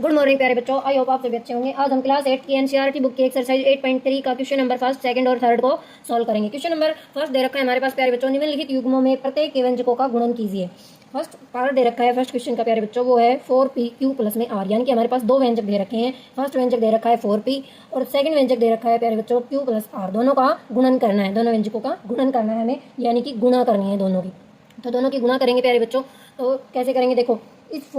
Good morning प्यारे बच्चों, I hope आप सभी अच्छे होंगे। आज हम क्लास 8 की एनसीईआरटी बुक की एक्सरसाइज 8.3 का क्वेश्चन नंबर फर्स्ट, सेकंड और थर्ड को सॉल्व करेंगे। क्वेश्चन नंबर फर्स्ट दे रखा है हमारे पास प्यारे बच्चों, निम्नलिखित युग्मों में प्रत्येक के व्यंजकों का गुणन कीजिए। फर्स्ट पार्ट दे रखा है फर्स्ट क्वेश्चन का प्यारे बच्चों, वो है 4p प्लस में r, यानी कि हमारे पास दो व्यंजक दे रखे हैं। फर्स्ट व्यंजक दे रखा है 4p और सेकंड व्यंजक दे रखा है प्यारे बच्चों q प्लस r। दोनों का गुणन करना है, दोनों व्यंजकों का गुणन करना है हमें, यानी कि गुणा करनी है दोनों की। तो दोनों की गुणा करेंगे प्यारे बच्चों। तो कैसे करेंगे, देखो इस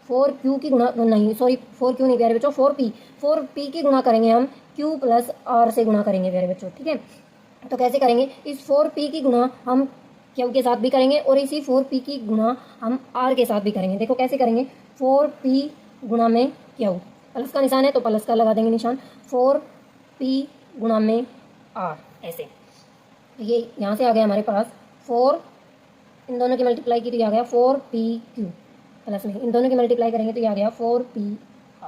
4q की गुणा नहीं, सॉरी 4q नहीं प्यारे बच्चों, 4p की गुणा करेंगे हम q प्लस r से गुणा करेंगे प्यारे बच्चों, ठीक है। तो कैसे करेंगे, इस 4p की गुणा हम q के साथ भी करेंगे और इसी 4p की गुणा हम r के साथ भी करेंगे। देखो कैसे करेंगे, 4p गुणा में q, प्लस का निशान है तो प्लस का लगा देंगे निशान, 4p गुणा में r, ऐसे। तो ये यहाँ से आ गया हमारे पास 4, इन दोनों की मल्टीप्लाई की तो ये आ गया 4pq प्लस में इन दोनों की मल्टीप्लाई करेंगे तो ये आ गया 4pr।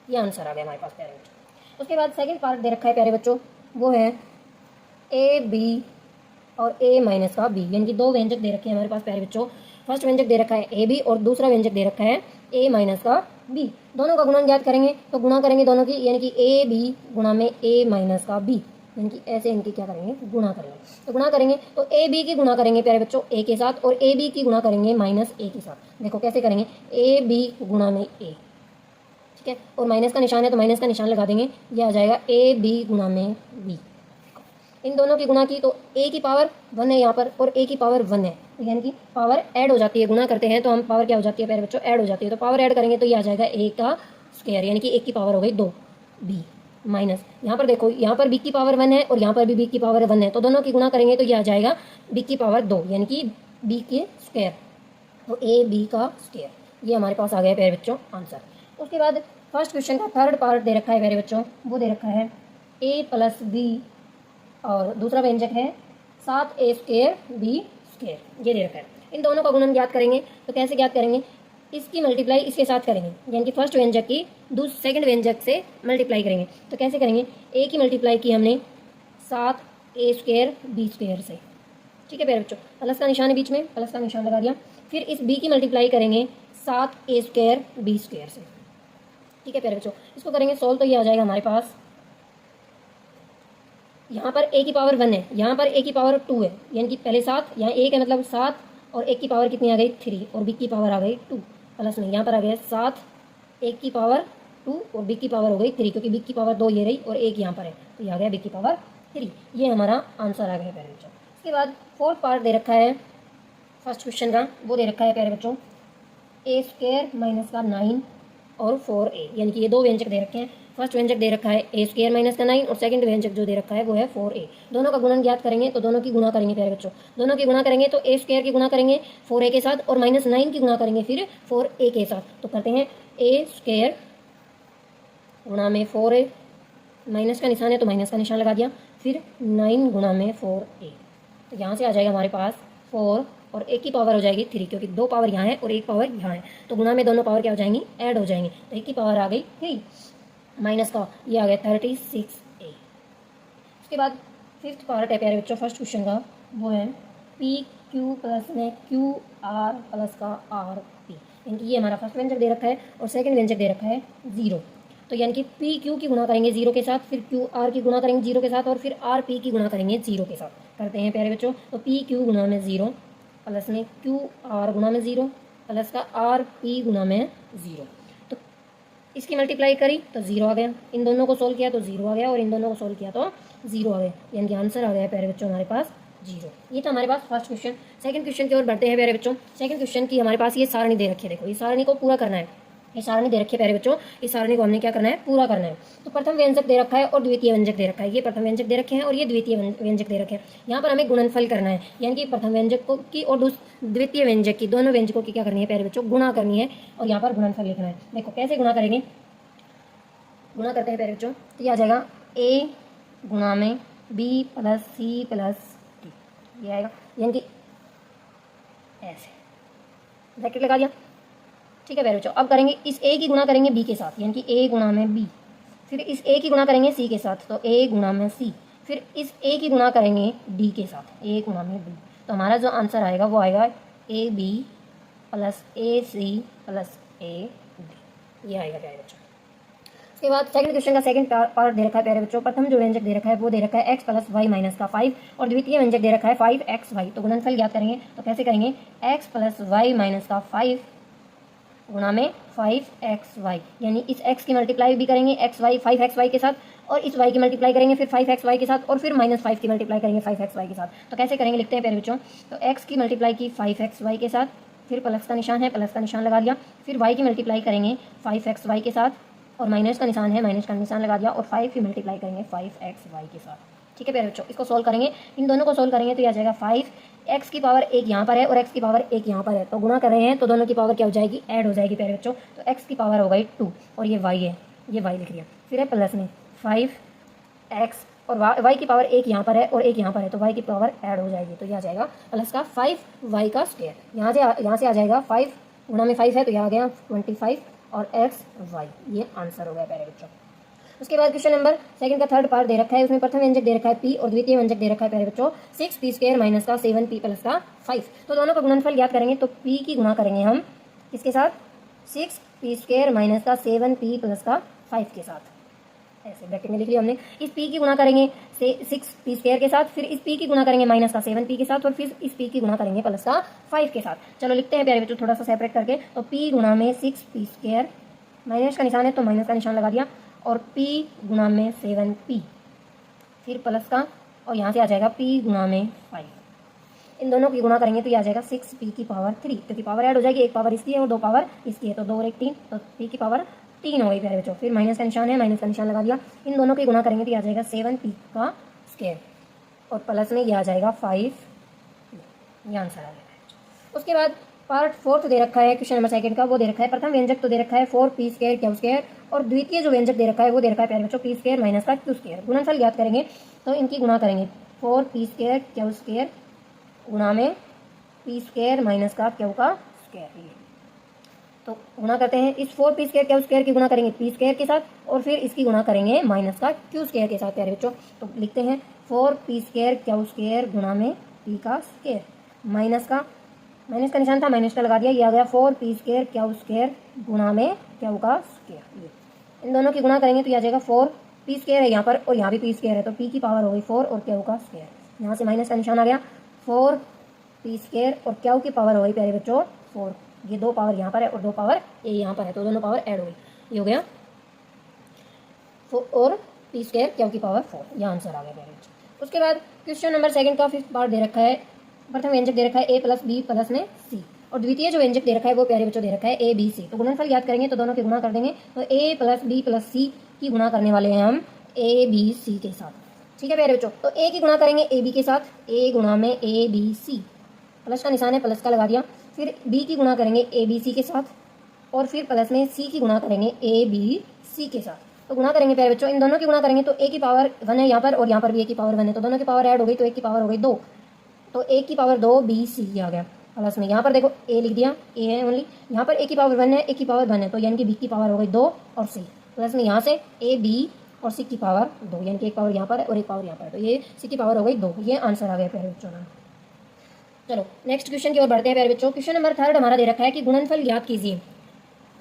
ये आंसर आ गया हमारे पास प्यारे बच्चों। उसके बाद सेकंड पार्ट दे रखा है प्यारे बच्चों, वो है a b और a माइनस का b, यानी कि दो व्यंजक दे रखे हैं हमारे पास प्यारे बच्चों। फर्स्ट व्यंजक दे रखा है ए बी और दूसरा व्यंजक दे रखा है a माइनस का b। दोनों का गुणन ज्ञात करेंगे, तो गुणा करेंगे दोनों की, यानी कि a b गुणा में a माइनस का b, यानी कि ऐसे इनकी क्या करेंगे, गुणा करेंगे। तो गुणा करेंगे तो ए बी की गुणा करेंगे प्यारे बच्चों ए के साथ और ए बी की गुणा करेंगे माइनस ए के साथ। देखो कैसे करेंगे, ए बी गुणा में ए, ठीक है, और माइनस का निशान है तो माइनस का निशान लगा देंगे, ये आ जाएगा ए बी गुणा में बी। इन दोनों की गुणा की तो ए की पावर 1 है यहाँ पर और ए की पावर 1 है, यानी कि पावर ऐड हो जाती है। गुणा करते हैं तो हम पावर क्या हो जाती है प्यारे बच्चों, ऐड हो जाती है। तो पावर ऐड करेंगे तो ये आ जाएगा ए का स्क्वायर, यानी कि एक की पावर हो गई 2 बी माइनस, यहाँ पर देखो यहाँ पर b की पावर 1 है और यहाँ पर भी b की पावर 1 है, तो दोनों की गुणा करेंगे तो ये आ जाएगा b की पावर 2, यानी कि b के स्क्वायर, तो a b का स्क्वायर। ये हमारे पास आ गया प्यारे बच्चों आंसर। उसके बाद फर्स्ट क्वेश्चन का थर्ड पार्ट दे रखा है प्यारे बच्चों, वो दे रखा है a प्लस b और दूसरा व्यंजक है 7a स्क्वायर b स्क्वायर, ये दे रखा है। इन दोनों का गुणन ज्ञात करेंगे, तो कैसे ज्ञात करेंगे, इसकी मल्टीप्लाई इसके साथ करेंगे, यानी कि फर्स्ट व्यंजक की सेकंड व्यंजक से मल्टीप्लाई करेंगे। तो कैसे करेंगे, ए की मल्टीप्लाई की हमने 7a स्क्वायर b स्क्वायर से, ठीक है प्यारे बच्चों, प्लस का निशान है बीच में, प्लस का निशान लगा दिया। फिर इस b की मल्टीप्लाई करेंगे 7a स्क्वायर b स्क्वायर से, ठीक है प्यारे बच्चों। इसको करेंगे सॉल्व तो ये आ जाएगा हमारे पास, यहाँ पर a की पावर 1 है, यहाँ पर a की पावर 2 है, यानी कि पहले 7, यहाँ 1 है मतलब 7 और 1 की पावर कितनी आ गई 3 और b की पावर आ गई 2, प्लस में यहाँ पर आ गया 7, 1 की पावर 2 और b की पावर हो गई 3, क्योंकि b की पावर 2 ये रही और 1 यहाँ पर है, तो ये आ गया b की पावर 3। ये हमारा आंसर आ गया प्यारे बच्चों। इसके बाद फोर्थ पार्ट दे रखा है फर्स्ट क्वेश्चन का, वो दे रखा है प्यारे बच्चों a स्क्वायर माइनस का 9 और 4a, यानी कि ये दो व्यंजक दे रखे हैं। फर्स्ट व्यंजक दे रखा है a स्क्वायर माइनस का 9 और सेकंड व्यंजक जो दे रखा है वो है 4a। दोनों का गुणन ज्ञात करेंगे, तो दोनों की गुणा करेंगे प्यारे बच्चों। दोनों की गुणा करेंगे तो a स्क्वायर की गुणा करेंगे 4a के साथ और माइनस 9 की गुणा करेंगे फिर 4a के साथ। तो करते हैं a स्क्वायर गुणा में 4a, माइनस का निशान है तो माइनस का निशान लगा दिया, फिर 9 गुणा में 4a। तो यहाँ से आ जाएगा हमारे पास 4 और एक की पावर हो जाएगी 3, क्योंकि 2 पावर यहाँ है और 1 पावर यहाँ है, तो गुणा में दोनों पावर क्या हो जाएंगी, ऐड हो जाएंगी। तो 1 की पावर आ गई 3 माइनस का ये आ गया 36a। उसके बाद फिफ्थ पार्ट है प्यारे बच्चों फर्स्ट क्वेश्चन का, वो है पी क्यू प्लस में क्यू आर प्लस का आर पी, यानी कि ये हमारा फर्स्ट व्यंजक दे रखा है और सेकंड व्यंजक दे रखा है 0। तो यानी कि पी क्यू की गुणा करेंगे 0 के साथ, फिर क्यू आर की गुणा करेंगे 0 के साथ और फिर आर पी की गुणा करेंगे 0 के साथ। करते हैं प्यारे बच्चों, तो पी क्यू गुणा में 0 प्लस में क्यू आर गुणा में 0 प्लस का आर पी गुणा में 0। तो इसकी मल्टीप्लाई करी तो 0 आ गया, इन दोनों को सोल्व किया तो 0 आ गया और इन दोनों को सोल्व किया तो 0 आ गया, यानी कि आंसर आ गया प्यारे बच्चों हमारे पास 0। ये था हमारे पास फर्स्ट क्वेश्चन। सेकंड क्वेश्चन की ओर बढ़ते हैं प्यारे बच्चों। सेकंड क्वेश्चन की हमारे पास ये सारणी दे रखी है, देखो ये सारणी को पूरा करना है, ये सारणी दे रखी है प्यारे बच्चों, इस सारणी को हमने क्या करना है, पूरा करना है। तो प्रथम व्यंजक दे रखा है और द्वितीय व्यंजक दे रखा है, ये प्रथम व्यंजक दे रखे हैं और ये द्वितीय व्यंजक दे रखे हैं। यहाँ पर हमें गुणनफल करना है, यानी कि प्रथम व्यंजक को की और द्वितीय व्यंजक की, दोनों व्यंजकों की क्या करनी है प्यारे बच्चों, गुणा करनी है और यहाँ पर गुणनफल लिखना है। देखो कैसे गुणा करेंगे, गुणा करते हैं प्यारे बच्चों, तो ये आ जाएगा a गुणा में b plus c plus d, ये आएगा, यानी कि ऐसे ब्रैकेट लगा दिया, ठीक है प्यारे बच्चों। अब करेंगे इस a की गुणा करेंगे b के साथ, यानी कि a गुणा में b, फिर इस a की गुणा करेंगे c के साथ, तो a गुणा में c, फिर इस a की गुणा करेंगे d के साथ, a गुणा में d। तो हमारा जो आंसर आएगा वो आएगा a b plus a c plus a d। ये आएगा प्यारे बच्चों। उसके बाद सेकंड क्वेश्चन का सेकंड पार्ट दे रखा है प्यारे बच्चों। प्रथम जो व्यंजक दे रखा है वो दे रखा है x प्लस वाई माइनस का 5 और द्वितीय व्यंजक दे रखा है 5xy। तो गुणनफल ज्ञात करेंगे तो कैसे करेंगे, x प्लस वाई माइनस का 5 गुणा में 5xy, यानी इस x की मल्टीप्लाई भी करेंगे xy 5xy के साथ और इस y की मल्टीप्लाई करेंगे फिर 5xy के साथ और फिर -5 की मल्टीप्लाई करेंगे 5xy के साथ। तो कैसे करेंगे लिखते हैं प्यारे बच्चों। तो x की मल्टीप्लाई की 5xy के साथ, फिर प्लस का निशान है प्लस का निशान लगा दिया, फिर y की मल्टीप्लाई करेंगे 5xy के साथ और माइनस का निशान है माइनस का निशान लगा दिया और 5 की मल्टीप्लाई करेंगे 5xy के साथ। ठीक है प्यारे बच्चों, इसको सोल्व करेंगे, इन दोनों को सोल्व करेंगे तो ये आ जाएगा 5x की पावर एक यहाँ पर है और x की पावर एक यहाँ पर है, तो गुणा कर रहे हैं तो दोनों की पावर क्या हो जाएगी, ऐड हो जाएगी प्यारे बच्चों। तो x की पावर हो गई 2 और ये y है, ये y लिख दिया, फिर है प्लस में 5x और y की पावर एक यहाँ पर है और एक यहाँ पर है, तो y की पावर ऐड हो जाएगी, तो ये आ जाएगा प्लस का 5y का स्क्वायर। यहाँ से आ जाएगा 5 गुणा में 5 है तो यहाँ आ गया 25 और xy, ये आंसर हो गया प्यारे बच्चों। उसके बाद क्वेश्चन नंबर सेकंड का थर्ड पार्ट दे रखा है, उसमें प्रथम व्यंजक दे रखा है p और द्वितीय व्यंजक दे रखा है प्यारे बच्चों 6p स्क्वायर माइनस का 7p प्लस का 5। तो दोनों का गुणनफल ज्ञात करेंगे तो p की गुणा करेंगे हम किसके साथ, 6p स्क्वायर माइनस का 7p प्लस का 5 के साथ, ऐसे ब्रैकेट में लिख लिया हमने। इस p की गुणा करेंगे 6p स्क्वायर के साथ, फिर इस p की गुणा करेंगे माइनस का 7p के साथ और फिर इस p की गुणा करेंगे प्लस का 5 के साथ। चलो लिखते हैं प्यारे बच्चों थोड़ा सा सेपरेट करके। तो p गुणा में 6p स्क्वायर, माइनस का निशान है तो माइनस का निशान लगा दिया और p गुणा में 7p, फिर प्लस का और यहाँ से आ जाएगा p गुणा में 5। इन दोनों की गुणा करेंगे तो ये आ जाएगा 6p की पावर 3, तो की पावर ऐड हो जाएगी, एक पावर इसकी है और दो पावर इसकी है, तो 2 और 1 3, तो p की पावर 3 हो गई प्यारे बच्चों। फिर माइनस का निशान है, माइनस का निशान लगा दिया, इन दोनों की गुणा करेंगे तो ये आ जाएगा 7p का स्क्वायर और प्लस में ये आ जाएगा 5, ये आंसर आ गया। उसके बाद पार्ट फोर्थ दे रखा है क्वेश्चन नंबर सेकंड का, वो दे रखा है प्रथम व्यंजक तो दे रखा है 4p स्क्वायर क्यू स्क्वायर और द्वितीय जो व्यंजक दे रखा है वो दे रखा है प्यारे बच्चों p स्क्वायर माइनस का q स्क्वायर। गुणनफल ज्ञात करेंगे तो इनकी गुणा करेंगे 4p स्क्वायर क्यू स्क्वायर गुणा में p स्क्वायर माइनस का q का स्क्वायर। तो गुणा करते हैं, इस 4p स्क्वायर क्यू स्क्वायर की गुणा करेंगे p स्क्वायर के साथ और फिर इसकी गुणा करेंगे माइनस का q स्क्वायर के साथ प्यारे बच्चों। तो लिखते हैं 4p स्क्वायर क्यू स्क्वायर गुणा में p का स्क्वायर, माइनस का निशान था माइनस का लगा दिया, ये आ गया 4p स्क्वायर क्यू स्क्वायर गुणा में क्यू का स्क्वायर। इन दोनों की गुणा करेंगे तो ये आ जाएगा 4p स्क्वायर है यहाँ पर और यहाँ भी p स्क्वायर है, तो p की पावर हो गई 4 और क्यू का स्क्वायर, यहाँ से माइनस का निशान आ गया 4p स्क्वायर और क्यू की पावर हो गई प्यारे बच्चों 4, ये 2 पावर यहाँ पर है और 2 पावर a यहाँ पर है, तो दोनों पावर ऐड हो गई, ये हो गया 4 और p स्क्वायर क्यू की पावर 4, ये आंसर आ गया प्यारे बच्चों। उसके बाद क्वेश्चन नंबर सेकंड का फिफ्थ पार्ट दे रखा है, प्रथम व्यंजक दे रखा है a प्लस b प्लस में c और द्वितीय जो व्यंजक दे रखा है वो प्यारे बच्चों दे रखा है a b c। तो गुणनफल याद करेंगे तो दोनों की गुणा कर देंगे, तो a plus b plus c की गुणा करने वाले हैं हम a b c के साथ। ठीक है प्यारे बच्चों, तो a की गुणा करेंगे a b के साथ, a गुणा में a b c, प्लस का निशान है प्लस का लगा दिया, फिर b की गुणा करेंगे a b c के साथ और फिर प्लस में c की गुणा करेंगे a b c के साथ। तो गुणा करेंगे प्यारे बच्चों, इन दोनों की गुणा करेंगे तो a की पावर 1 है यहाँ पर और यहाँ पर भी a की पावर 1 है, तो दोनों की पावर ऐड हो गई तो 1 की पावर हो गई 2, तो a की पावर 2 b c आ गया, प्लस में यहाँ पर देखो a लिख दिया, a है ओनली, यहाँ पर a की पावर 1 है, a की पावर 1 है, तो यानी कि b की पावर हो गई 2 और c, प्लस में यहाँ से a b और c की पावर 2, यानी कि एक पावर यहाँ पर है और एक पावर यहाँ पर है, तो ये c की पावर हो गई 2, ये आंसर आ गया प्यारे बच्चों ना। चलो नेक्स्ट क्वेश्चन की ओर बढ़ते हैं प्यारे बच्चों। क्वेश्चन नंबर थर्ड हमारा दे रखा है कि गुणनफल ज्ञात कीजिए,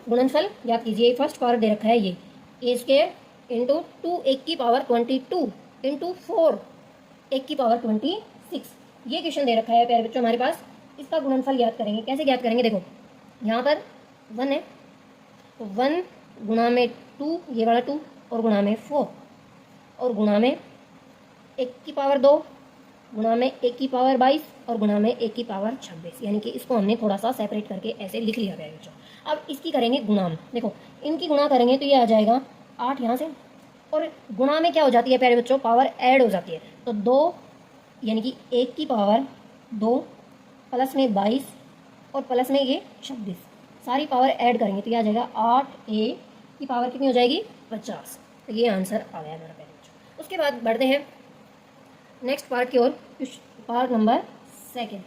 गुणनफल ज्ञात कीजिए। फर्स्ट पार्ट दे रखा है ये a स्क्वायर इंटू 2 1 की पावर 22 इंटू 4 1 की पावर 26, ये क्वेश्चन दे रखा है प्यारे बच्चों हमारे पास। इसका गुणनफल ज्ञात करेंगे, कैसे ज्ञात करेंगे, देखो यहाँ पर 1 है तो 1 गुणा में 2, ये वाला 2 और गुणा में 4 और गुणा में 1 की पावर 2 गुणा में 1 की पावर 22 और गुणा में 1 की पावर 26, यानी कि इसको हमने थोड़ा सा सेपरेट करके ऐसे लिख लिया प्यारे बच्चों। अब इसकी करेंगे गुणाम, देखो इनकी गुणा करेंगे तो ये आ जाएगा 8 यहाँ से और गुणा में क्या हो जाती है प्यारे बच्चों, पावर ऐड हो जाती है, तो 2 यानी कि 1 की पावर 2 प्लस में 22 और प्लस में ये 26, सारी पावर ऐड करेंगे तो ये आ जाएगा 8a की पावर कितनी हो जाएगी 50, तो ये आंसर आ गया मेरा प्यारे बच्चों। उसके बाद बढ़ते हैं नेक्स्ट पार्ट की ओर, पार्ट नंबर सेकंड।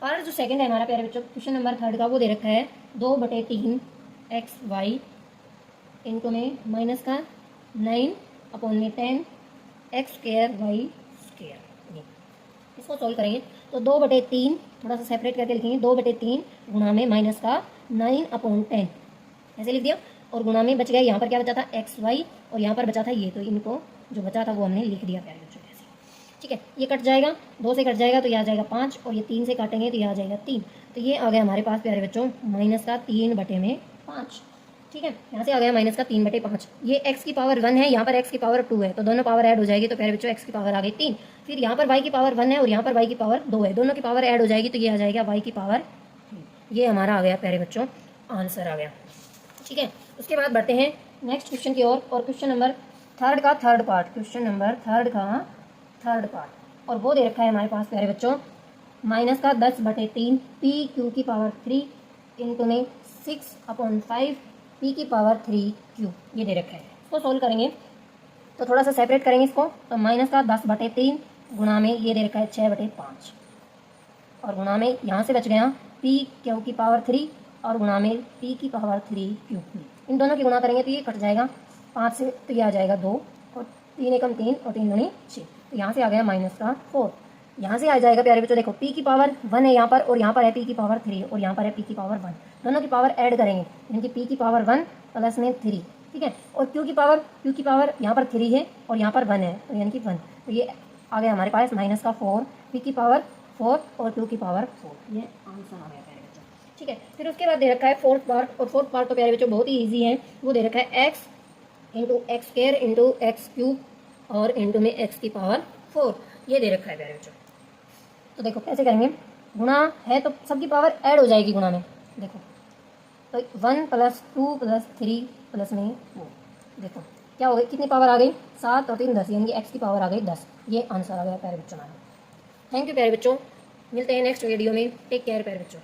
पार्ट जो सेकंड है हमारा प्यारे बच्चों क्वेश्चन नंबर थर्ड का, वो दे रखा है 2/3 xy इनटू में माइनस का 9/10 x स्क्वायर y स्क्वायर। इसको सॉल्व करेंगे तो 2/3 थोड़ा सा सेपरेट करके लिखेंगे, 2/3 गुणा में माइनस का 9/10 ऐसे लिख दिया और गुणा में बच गया, यहाँ पर क्या बचा था एक्स वाई और यहाँ पर बचा था ये, तो इनको जो बचा था वो हमने लिख दिया प्यारे बच्चों ऐसे। ठीक है, ये कट जाएगा, 2 से कट जाएगा तो ये आ जाएगा 5 और ये 3 से काटेंगे तो ये आ जाएगा 3। तो ये आ गया हमारे पास प्यारे बच्चों -3/5। ठीक है, यहाँ से आ गया -3/5। ये x की पावर 1 है, यहाँ पर x की पावर 2 है, तो दोनों पावर ऐड हो जाएगी, तो प्यारे बच्चों x की पावर आ गई 3। फिर यहाँ पर y की पावर 1 है और यहाँ पर y की पावर 2 है, दोनों की पावर ऐड हो जाएगी, तो ये आ जाएगा y की पावर 3। ये हमारा आ गया प्यारे बच्चों आंसर आ गया। ठीक है, उसके बाद बढ़ते हैं नेक्स्ट क्वेश्चन की ओर, और क्वेश्चन नंबर 3 का थर्ड पार्ट, क्वेश्चन नंबर 3 का थर्ड पार्ट, और वो दे रखा है हमारे पास प्यारे बच्चों -10/3 पी क्यू की पावर 3 इंटू में 6/5 पी की पावर 3 क्यू, ये दे रखा है। इसको सोल्व करेंगे तो थोड़ा सा सेपरेट करेंगे इसको, तो -10/3 गुणा में ये दे रखा है 6/5 और गुणा में यहाँ से बच गया पी क्यू की पावर 3 और गुणा में पी की पावर 3 क्यू। इन दोनों की गुणा करेंगे तो ये कट जाएगा 5 से, तो ये आ जाएगा 2 और 3 एकम 3 और 3 दूनी 6, तो यहाँ से आ गया -4। यहाँ से आ जाएगा प्यारे बच्चों, देखो p की पावर 1 है यहाँ पर और यहाँ पर है p की पावर 3 और यहाँ पर है p की पावर 1, दोनों की पावर ऐड करेंगे यानी कि p की पावर 1 प्लस में 3। ठीक है, और q की पावर यहाँ पर 3 है और यहाँ पर 1 है, तो यानी कि 1, तो ये आ गया हमारे पास -4 p की पावर 4 और q की पावर 4, ये आंसर आ गया प्यारे बच्चों। ठीक है, फिर उसके बाद दे रखा है फोर्थ पार्ट, और फोर्थ पार्ट तो प्यारे बच्चों बहुत ही ईजी है, वो दे रखा है x into x square into x cube और इंटू में x की पावर 4, ये दे रखा है प्यारे बच्चों। तो देखो कैसे करेंगे, गुणा है तो सबकी पावर ऐड हो जाएगी गुणा में, देखो तो 1 + 2 + 3 प्लस में 4, देखो क्या हो गई, कितनी पावर आ गई 7 और 3 10, यानी कि x की पावर आ गई 10, ये आंसर आ गया प्यारे बच्चों हमारा। थैंक यू प्यारे बच्चों, मिलते हैं नेक्स्ट वीडियो में, टेक केयर प्यारे बच्चों।